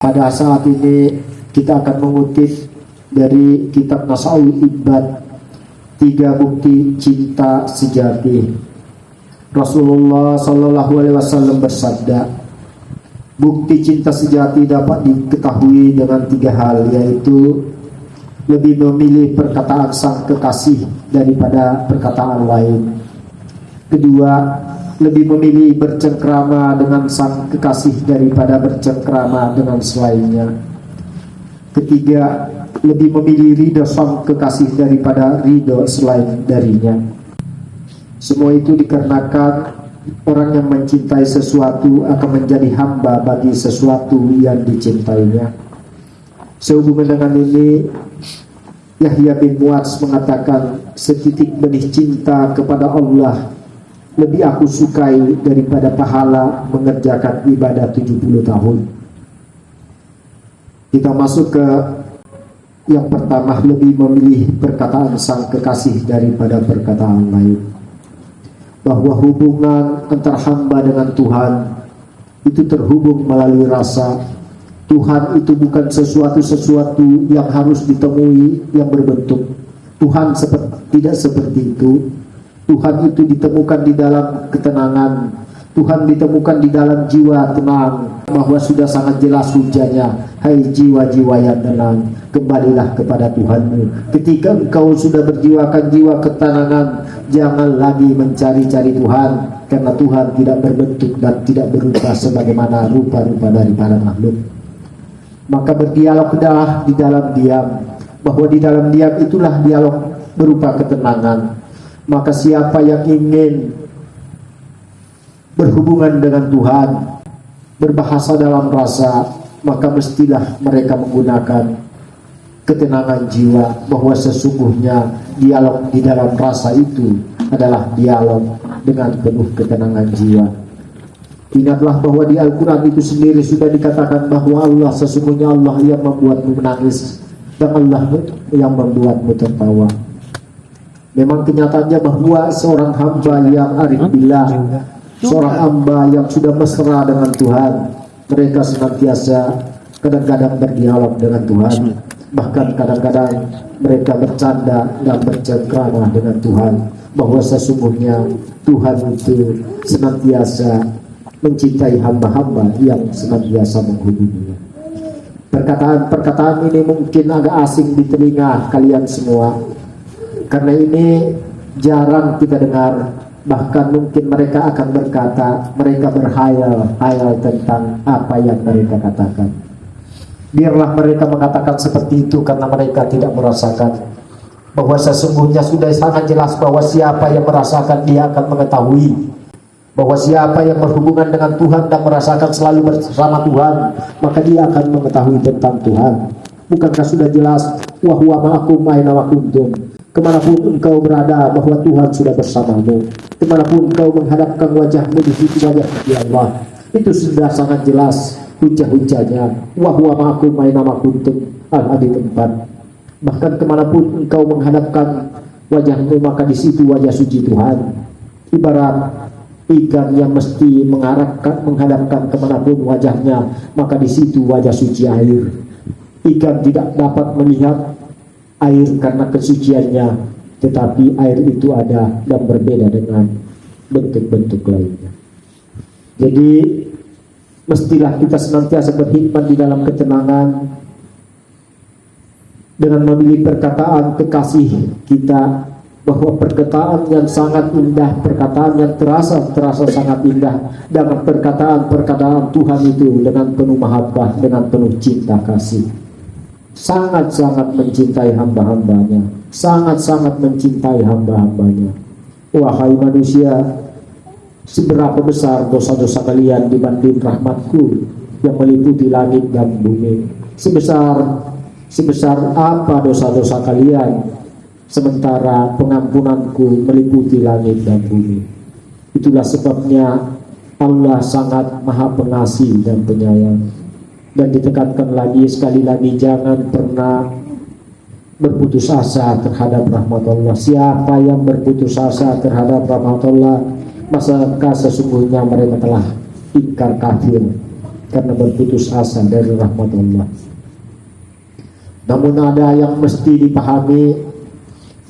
Pada saat ini kita akan mengutip dari kitab Nasaul Ibad, 3 bukti cinta sejati. Rasulullah Shallallahu Alaihi Wasallam bersabda, bukti cinta sejati dapat diketahui dengan 3 hal, yaitu lebih memilih perkataan sang kekasih daripada perkataan lain. Kedua, lebih memilih bercengkrama dengan sang kekasih daripada bercengkrama dengan selainnya. Ketiga, lebih memilih ridho sang kekasih daripada ridho selain darinya. Semua itu dikarenakan orang yang mencintai sesuatu akan menjadi hamba bagi sesuatu yang dicintainya. Sehubungan dengan ini, Yahya bin Mu'adz mengatakan, setitik benih cinta kepada Allah lebih aku sukai daripada pahala mengerjakan ibadah 70 tahun. Kita masuk ke yang pertama, lebih memilih perkataan sang kekasih daripada perkataan lain. Bahwa hubungan antara hamba dengan Tuhan itu terhubung melalui rasa. Tuhan itu bukan sesuatu yang harus ditemui yang berbentuk. Tuhan tidak seperti itu. Tuhan itu ditemukan di dalam ketenangan. Tuhan ditemukan di dalam jiwa tenang, bahwa sudah sangat jelas hujahnya. Hai jiwa-jiwa yang tenang, kembalilah kepada Tuhanmu. Ketika engkau sudah berjiwakan jiwa ketenangan, jangan lagi mencari-cari Tuhan, karena Tuhan tidak berbentuk dan tidak berubah sebagaimana rupa-rupa dari para makhluk. Maka berdialoglah di dalam diam, bahwa di dalam diam itulah dialog berupa ketenangan. Maka siapa yang ingin berhubungan dengan Tuhan, berbahasa dalam rasa, maka mestilah mereka menggunakan ketenangan jiwa, bahwa sesungguhnya dialog di dalam rasa itu adalah dialog dengan penuh ketenangan jiwa. Ingatlah bahwa di Al-Quran itu sendiri sudah dikatakan bahwa Allah, sesungguhnya Allah yang membuatmu menangis dan Allah yang membuatmu tertawa. Memang kenyataannya bahwa seorang hamba yang arif billah, seorang hamba yang sudah mesra dengan Tuhan, mereka senantiasa kadang-kadang berdialog dengan Tuhan, bahkan kadang-kadang mereka bercanda dan bercengkrama dengan Tuhan, bahwa sesungguhnya Tuhan itu senantiasa mencintai hamba-hamba yang senantiasa menghubunginya. Perkataan ini mungkin agak asing di telinga kalian semua, karena ini jarang kita dengar. Bahkan mungkin mereka akan berkata, mereka berhayal tentang apa yang mereka katakan. Biarlah mereka mengatakan seperti itu, karena mereka tidak merasakan, bahwa sesungguhnya sudah sangat jelas bahwa siapa yang merasakan dia akan mengetahui, bahwa siapa yang berhubungan dengan Tuhan dan merasakan selalu bersama Tuhan, maka dia akan mengetahui tentang Tuhan. Bukankah sudah jelas, wa huwa ma'akum aina ma kuntum, kemanapun engkau berada, bahwa Tuhan sudah bersamamu. Kemanapun engkau menghadapkan wajahmu, di situ wajah Allah. Itu sudah sangat jelas hujah-hujahnya. Wa huwa ma'akum aina ma kuntum, al-hadid 4. Bahkan kemanapun engkau menghadapkan wajahmu, maka di situ wajah suci Tuhan. Ibarat ikan yang mesti menghadapkan kemanapun wajahnya, maka di situ wajah suci air. Ikan tidak dapat melihat air karena kesuciannya, tetapi air itu ada dan berbeda dengan bentuk-bentuk lainnya. Jadi mestilah kita senantiasa berhikmat di dalam ketenangan dengan memilih perkataan kekasih kita, bahwa perkataan yang sangat indah, perkataan yang terasa sangat indah, dan perkataan Tuhan itu dengan penuh mahabbah, dengan penuh cinta kasih. Sangat-sangat mencintai hamba-hambanya, sangat-sangat mencintai hamba-hambanya. Wahai manusia, seberapa besar dosa-dosa kalian dibanding rahmatku yang meliputi langit dan bumi? Sebesar apa dosa-dosa kalian, sementara pengampunanku meliputi langit dan bumi. Itulah sebabnya Allah sangat maha pengasih dan penyayang. Dan ditekankan lagi, sekali lagi, jangan pernah berputus asa terhadap rahmat Allah. Siapa yang berputus asa terhadap rahmat Allah, maka sesungguhnya mereka telah ingkar kafir. karena berputus asa dari rahmat Allah. Namun ada yang mesti dipahami,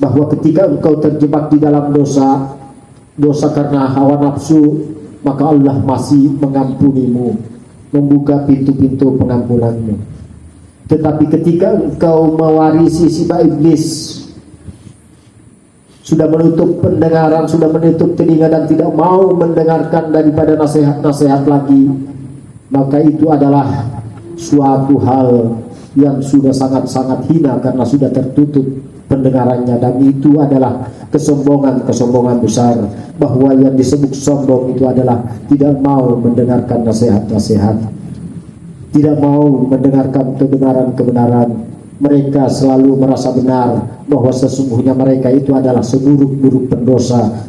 bahwa ketika engkau terjebak di dalam dosa karena hawa nafsu, maka Allah masih mengampunimu, membuka pintu-pintu pengampunanmu. Tetapi ketika engkau mewarisi sifat iblis, sudah menutup pendengaran, sudah menutup telinga dan tidak mau mendengarkan daripada nasihat-nasihat lagi, maka itu adalah suatu hal yang sudah sangat-sangat hina karena sudah tertutup pendengarannya, dan itu adalah kesombongan besar. Bahwa yang disebut sombong itu adalah tidak mau mendengarkan nasihat-nasihat, tidak mau mendengarkan kebenaran-kebenaran. Mereka selalu merasa benar bahwa sesungguhnya mereka itu adalah seburuk-buruk pendosa.